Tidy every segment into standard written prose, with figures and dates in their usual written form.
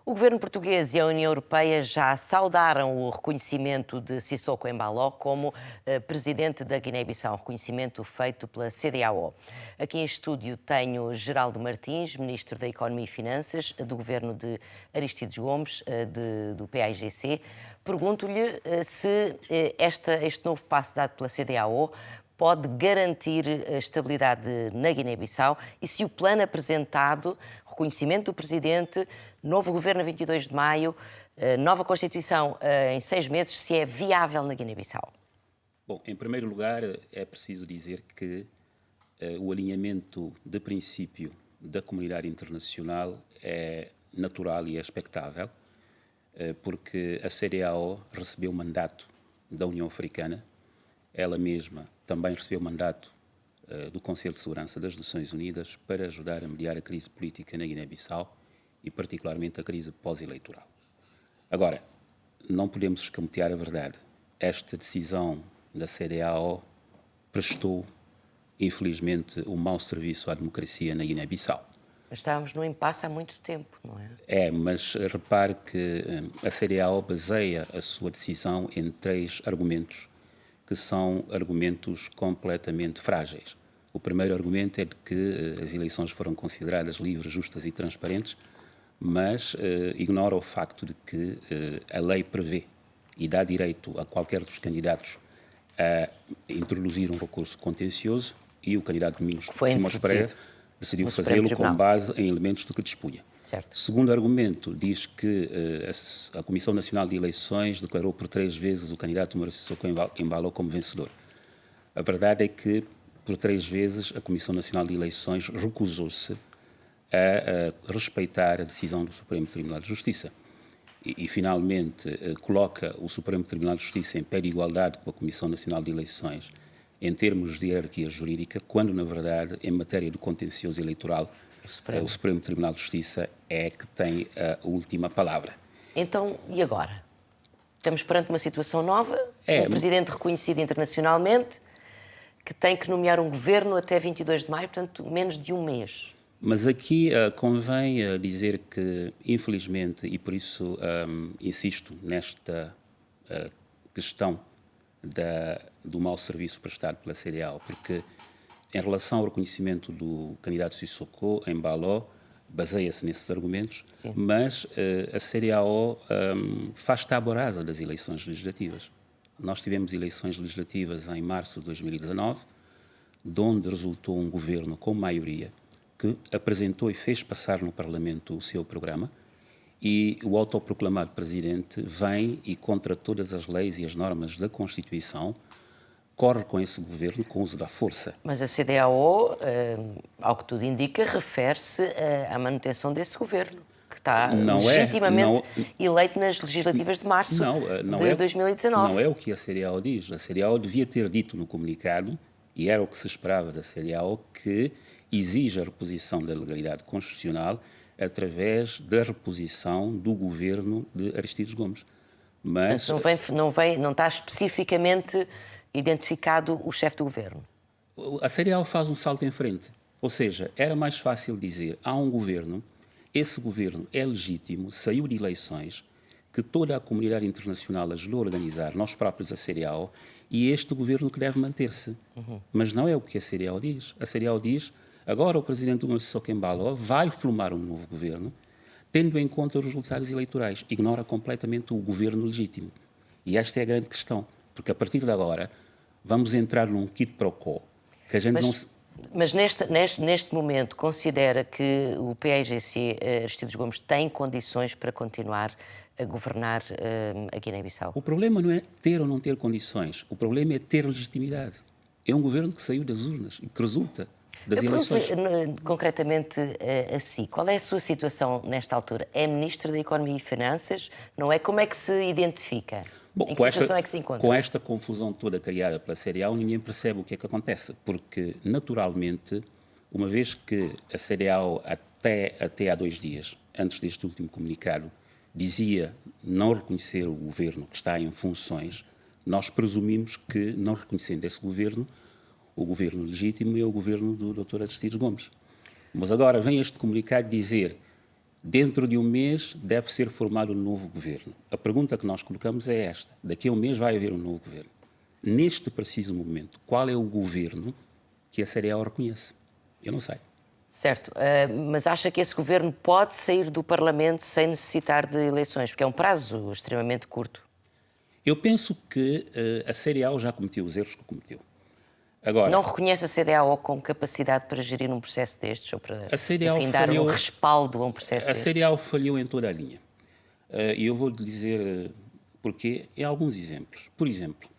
O governo português e a União Europeia já saudaram o reconhecimento de Sissoko Embaló como presidente da Guiné-Bissau, um reconhecimento feito pela CEDEAO. Aqui em estúdio tenho Geraldo Martins, ministro da Economia e Finanças do governo de Aristides Gomes, do PAIGC. Pergunto-lhe se este novo passo dado pela CEDEAO pode garantir a estabilidade na Guiné-Bissau e se o plano apresentado, reconhecimento do Presidente, novo governo a 22 de maio, nova Constituição em 6 meses, se é viável na Guiné-Bissau. Bom, em primeiro lugar, é preciso dizer que o alinhamento de princípio da comunidade internacional é natural e é expectável, porque a CEDEAO recebeu mandato da União Africana, ela mesma também recebeu mandato do Conselho de Segurança das Nações Unidas para ajudar a mediar a crise política na Guiné-Bissau e particularmente a crise pós-eleitoral. Agora, não podemos escamotear a verdade. Esta decisão da CEDEAO prestou, infelizmente, um mau serviço à democracia na Guiné-Bissau. Mas estávamos no impasse há muito tempo, não é? É, mas repare que a CEDEAO baseia a sua decisão em 3 argumentos que são argumentos completamente frágeis. O primeiro argumento é de que as eleições foram consideradas livres, justas e transparentes, mas ignora o facto de que a lei prevê e dá direito a qualquer dos candidatos a introduzir um recurso contencioso e o candidato Domingos Simões Pereira decidiu fazê-lo com base em elementos de que dispunha. Certo. Segundo argumento, diz que a Comissão Nacional de Eleições declarou por 3 vezes o candidato Sissoko Embaló como vencedor. A verdade é que, por 3 vezes, a Comissão Nacional de Eleições recusou-se a respeitar a decisão do Supremo Tribunal de Justiça. E finalmente, coloca o Supremo Tribunal de Justiça em pé de igualdade com a Comissão Nacional de Eleições em termos de hierarquia jurídica, quando, na verdade, em matéria de contencioso eleitoral, o Supremo Tribunal de Justiça é que tem a última palavra. Então, e agora? Estamos perante uma situação nova, um presidente reconhecido internacionalmente, que tem que nomear um governo até 22 de maio, portanto, menos de um mês. Mas aqui convém dizer que, infelizmente, e por isso insisto nesta questão do mau serviço prestado pela CEDEAO, porque em relação ao reconhecimento do candidato Sissoko Embaló, baseia-se nesses argumentos, sim, mas a CEDEAO faz tábua rasa das eleições legislativas. Nós tivemos eleições legislativas em março de 2019, de onde resultou um governo com maioria que apresentou e fez passar no Parlamento o seu programa, e o autoproclamado presidente vem e, contra todas as leis e as normas da Constituição, corre com esse governo com o uso da força. Mas a CEDEAO, ao que tudo indica, refere-se à manutenção desse governo, que está legitimamente eleito nas legislativas de março de 2019. Não é o que a CEDEAO diz. A CEDEAO devia ter dito no comunicado, e era o que se esperava da CEDEAO, que exige a reposição da legalidade constitucional através da reposição do governo de Aristides Gomes. Mas portanto, não está especificamente identificado o chefe do governo. A CEDEAO faz um salto em frente. Ou seja, era mais fácil dizer, há um governo, esse governo é legítimo, saiu de eleições, que toda a comunidade internacional ajudou a organizar, nós próprios a CEDEAO, e este governo que deve manter-se. Mas não é o que a CEDEAO diz. A CEDEAO diz, agora o presidente Sissoko Embaló vai formar um novo governo, tendo em conta os resultados eleitorais. Ignora completamente o governo legítimo. E esta é a grande questão, porque a partir de agora vamos entrar num quid pro quo, que a gente Mas neste momento considera que o PAIGC, Aristides Gomes, tem condições para continuar a governar a Guiné-Bissau? O problema não é ter ou não ter condições, o problema é ter legitimidade. É um governo que saiu das urnas e que resulta das eleições. Concretamente a si, qual é a sua situação nesta altura? É Ministro da Economia e Finanças? Não é? Como é que se identifica? Bom, em que situação é que se encontra? Com esta confusão toda criada pela CEDEAO, ninguém percebe o que é que acontece, porque, naturalmente, uma vez que a CEDEAO, até há 2 dias, antes deste último comunicado, dizia não reconhecer o governo que está em funções, nós presumimos que, não reconhecendo esse governo, o governo legítimo é o governo do Dr. Aristides Gomes. Mas agora vem este comunicado dizer Dentro de um mês deve ser formado um novo governo. A pergunta que nós colocamos é esta: daqui a um mês vai haver um novo governo. Neste preciso momento, qual é o governo que a CDAO reconhece? Eu não sei. Certo, mas acha que esse governo pode sair do Parlamento sem necessitar de eleições? Porque é um prazo extremamente curto. Eu penso que a CDAO já cometeu os erros que cometeu. Agora, não reconhece a CDAO com capacidade para gerir um processo destes ou para, enfim, dar um respaldo a um processo destes? A CDAO falhou em toda a linha. E eu vou dizer porquê em alguns exemplos. Por exemplo,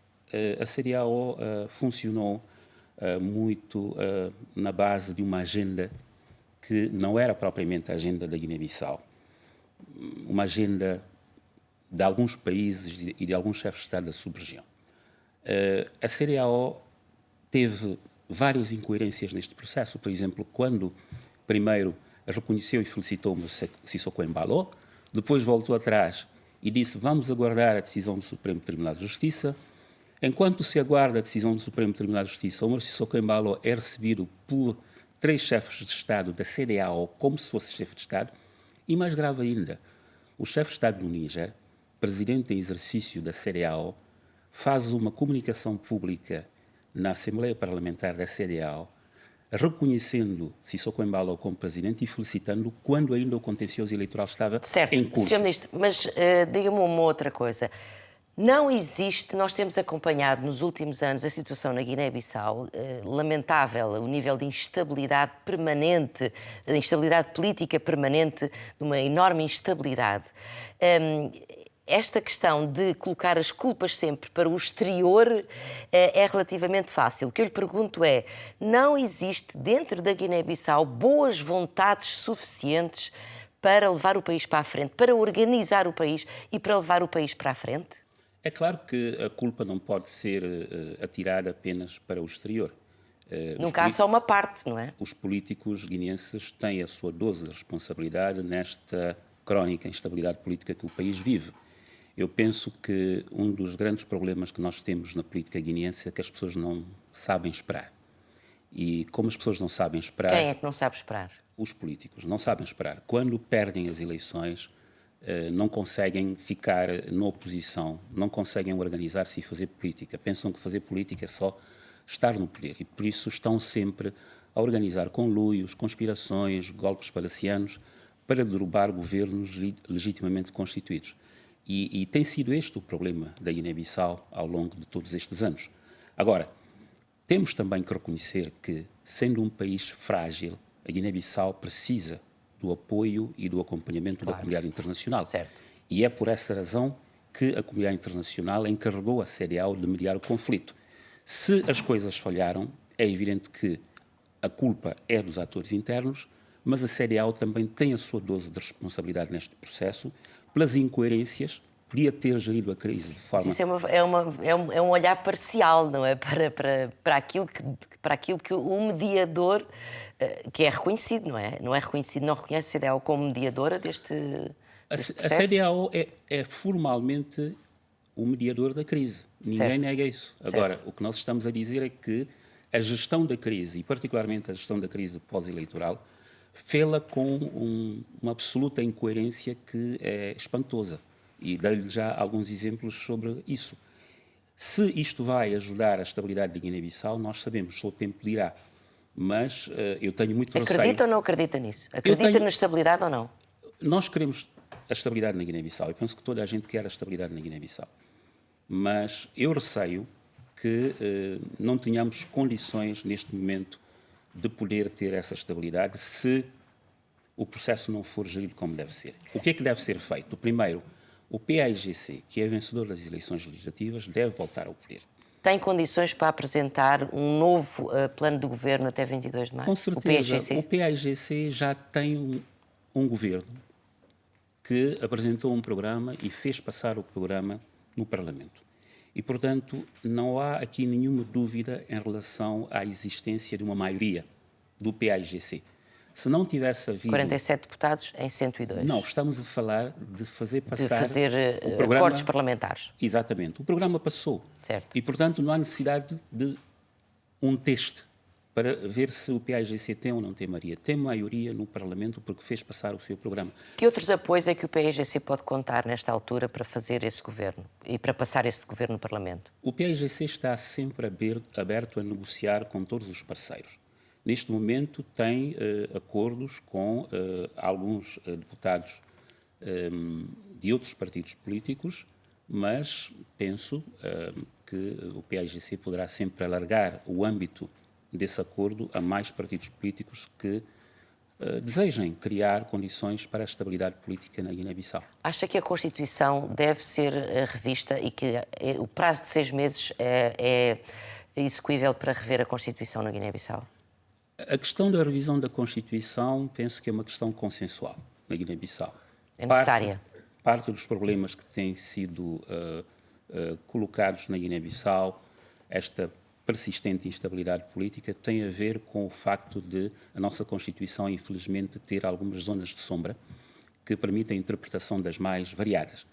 a CDAO funcionou muito na base de uma agenda que não era propriamente a agenda da Guiné-Bissau. Uma agenda de alguns países e de alguns chefes de Estado da sub-região. A CDAO teve várias incoerências neste processo. Por exemplo, quando primeiro reconheceu e felicitou Sissoko Embaló, depois voltou atrás e disse: vamos aguardar a decisão do Supremo Tribunal de Justiça. Enquanto se aguarda a decisão do Supremo Tribunal de Justiça, Omar Sissoko Embaló é recebido por 3 chefes de Estado da CDAO como se fosse chefe de Estado. E mais grave ainda, o chefe de Estado do Níger, presidente em exercício da CDAO, faz uma comunicação pública na Assembleia Parlamentar da CDAO, reconhecendo Sissoko Embaló como presidente e felicitando quando ainda o contencioso eleitoral estava em curso. Sr. Ministro, mas diga-me uma outra coisa. Não existe, nós temos acompanhado nos últimos anos a situação na Guiné-Bissau, lamentável, o nível de instabilidade permanente, de instabilidade política permanente, de uma enorme instabilidade. Esta questão de colocar as culpas sempre para o exterior é relativamente fácil. O que eu lhe pergunto é, não existe dentro da Guiné-Bissau boas vontades suficientes para levar o país para a frente, para organizar o país e para levar o país para a frente? É claro que a culpa não pode ser atirada apenas para o exterior. Nunca há só uma parte, não é? Os políticos guineenses têm a sua dose de responsabilidade nesta crónica instabilidade política que o país vive. Eu penso que um dos grandes problemas que nós temos na política guineense é que as pessoas não sabem esperar. E como as pessoas não sabem esperar... Quem é que não sabe esperar? Os políticos não sabem esperar. Quando perdem as eleições, não conseguem ficar na oposição, não conseguem organizar-se e fazer política. Pensam que fazer política é só estar no poder e, por isso, estão sempre a organizar conluios, conspirações, golpes palacianos para derrubar governos legitimamente constituídos. E tem sido este o problema da Guiné-Bissau ao longo de todos estes anos. Agora, temos também que reconhecer que, sendo um país frágil, a Guiné-Bissau precisa do apoio e do acompanhamento da comunidade internacional. Certo. E é por essa razão que a comunidade internacional encarregou a CDAO de mediar o conflito. Se as coisas falharam, é evidente que a culpa é dos atores internos, mas a CDAO também tem a sua dose de responsabilidade neste processo, pelas incoerências, podia ter gerido a crise de forma... Isso é um olhar parcial, não é? Para aquilo que o mediador, que é reconhecido, não é? Não é reconhecido, não reconhece a CDAO como mediadora deste processo? A CDAO é formalmente o mediador da crise. Ninguém nega isso. Agora, certo. O que nós estamos a dizer é que a gestão da crise, e particularmente a gestão da crise pós-eleitoral, fê-la com uma absoluta incoerência que é espantosa. E dei-lhe já alguns exemplos sobre isso. Se isto vai ajudar a estabilidade da Guiné-Bissau, nós sabemos, só o tempo dirá. Mas eu tenho muito receio... Acredita ou não acredita nisso? Acredita na estabilidade ou não? Nós queremos a estabilidade na Guiné-Bissau. Eu penso que toda a gente quer a estabilidade na Guiné-Bissau. Mas eu receio que não tenhamos condições, neste momento, de poder ter essa estabilidade se o processo não for gerido como deve ser. O que é que deve ser feito? Primeiro, o PAIGC, que é vencedor das eleições legislativas, deve voltar ao poder. Tem condições para apresentar um novo plano de governo até 22 de maio? Com certeza. O PAIGC já tem um governo que apresentou um programa e fez passar o programa no Parlamento. E, portanto, não há aqui nenhuma dúvida em relação à existência de uma maioria do PAIGC. Se não tivesse havido... 47 deputados em 102. Não, estamos a falar de fazer passar... De fazer o programa... acordos parlamentares. Exatamente. O programa passou. Certo. E, portanto, não há necessidade de um teste para ver se o PAIGC tem ou não tem maioria. Tem maioria no Parlamento porque fez passar o seu programa. Que outros apoios é que o PAIGC pode contar nesta altura para fazer esse governo e para passar esse governo no Parlamento? O PAIGC está sempre aberto a negociar com todos os parceiros. Neste momento tem acordos com alguns deputados de outros partidos políticos, mas penso que o PAIGC poderá sempre alargar o âmbito desse acordo a mais partidos políticos que desejem criar condições para a estabilidade política na Guiné-Bissau. Acha que a Constituição deve ser revista e que o prazo de 6 meses é execuível para rever a Constituição na Guiné-Bissau? A questão da revisão da Constituição penso que é uma questão consensual na Guiné-Bissau. É necessária? Parte dos problemas que têm sido colocados na Guiné-Bissau, esta persistente instabilidade política, tem a ver com o facto de a nossa Constituição, infelizmente, ter algumas zonas de sombra que permitem a interpretação das mais variadas.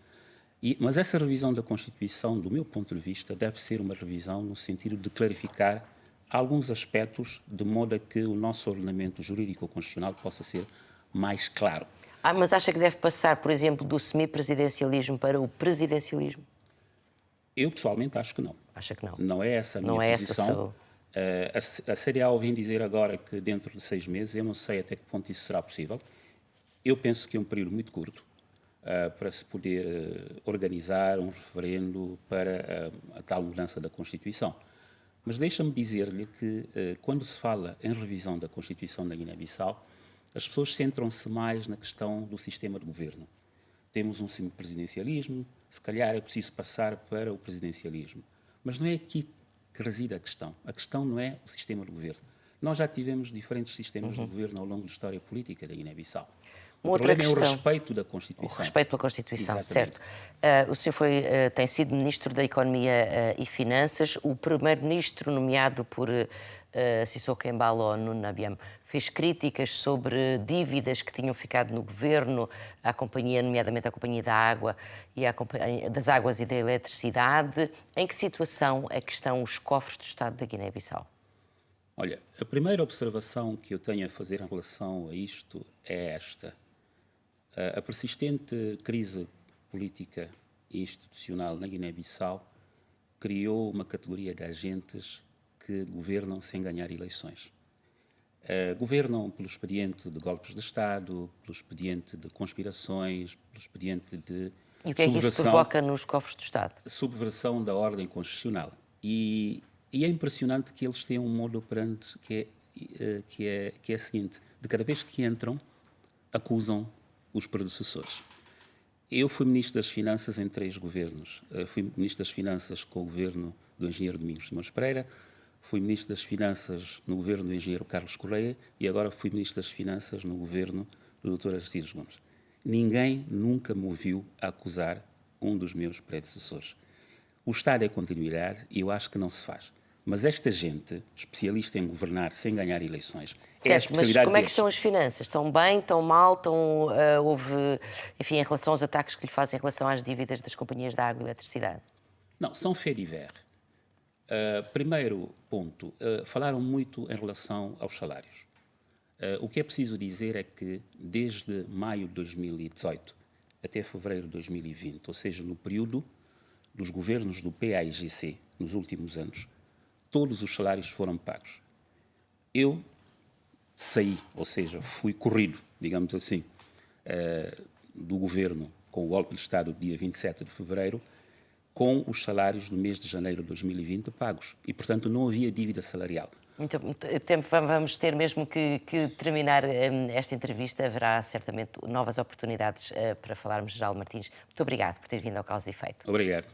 Mas essa revisão da Constituição, do meu ponto de vista, deve ser uma revisão no sentido de clarificar alguns aspectos de modo a que o nosso ordenamento jurídico-constitucional possa ser mais claro. Mas acha que deve passar, por exemplo, do semipresidencialismo para o presidencialismo? Eu, pessoalmente, acho que não. Acha que não? Não é essa a minha posição. A CDAO vem dizer agora que dentro de 6 meses, eu não sei até que ponto isso será possível. Eu penso que é um período muito curto para se poder organizar um referendo para a tal mudança da Constituição. Mas deixa-me dizer-lhe que quando se fala em revisão da Constituição da Guiné-Bissau, as pessoas centram-se mais na questão do sistema de governo. Temos um semipresidencialismo, se calhar é preciso passar para o presidencialismo. Mas não é aqui que reside a questão. A questão não é o sistema de governo. Nós já tivemos diferentes sistemas de governo ao longo da história política da Guiné-Bissau. O problema é o respeito da Constituição. O respeito pela Constituição, Exatamente. certo. O senhor tem sido Ministro da Economia e Finanças. O primeiro-ministro nomeado por Sissoko Embalo Nuna Abiam fez críticas sobre dívidas que tinham ficado no governo, à companhia, nomeadamente à Companhia da Água das Águas e da Eletricidade. Em que situação é que estão os cofres do Estado da Guiné-Bissau? Olha, a primeira observação que eu tenho a fazer em relação a isto é esta. A persistente crise política e institucional na Guiné-Bissau criou uma categoria de agentes que governam sem ganhar eleições. Governam pelo expediente de golpes de Estado, pelo expediente de conspirações, pelo expediente de E o que é que isso provoca nos cofres do Estado? Subversão da ordem constitucional. E é impressionante que eles têm um modo operandi que é o seguinte: de cada vez que entram, acusam os predecessores. Eu fui Ministro das Finanças em 3 governos. Fui Ministro das Finanças com o governo do engenheiro Domingos Simões Pereira, fui Ministro das Finanças no governo do engenheiro Carlos Correia e agora fui Ministro das Finanças no governo do Dr. Aristides Gomes. Ninguém nunca me ouviu acusar um dos meus predecessores. O Estado é continuidade e eu acho que não se faz. Mas esta gente, especialista em governar sem ganhar eleições, certo, é a especialidade mas como é que deles. estão as finanças? Estão bem, estão mal? Houve, enfim, em relação aos ataques que lhe fazem em relação às dívidas das companhias da água e eletricidade? Não, são faits divers. Primeiro ponto, falaram muito em relação aos salários. O que é preciso dizer é que desde maio de 2018 até fevereiro de 2020, ou seja, no período dos governos do PAIGC, nos últimos anos, todos os salários foram pagos. Eu saí, ou seja, fui corrido, digamos assim, do governo com o golpe de Estado do dia 27 de fevereiro, com os salários do mês de janeiro de 2020 pagos. E, portanto, não havia dívida salarial. Muito tempo vamos ter mesmo que terminar esta entrevista. Haverá certamente novas oportunidades para falarmos. Geraldo Martins, muito obrigado por ter vindo ao Causa e Efeito. Obrigado.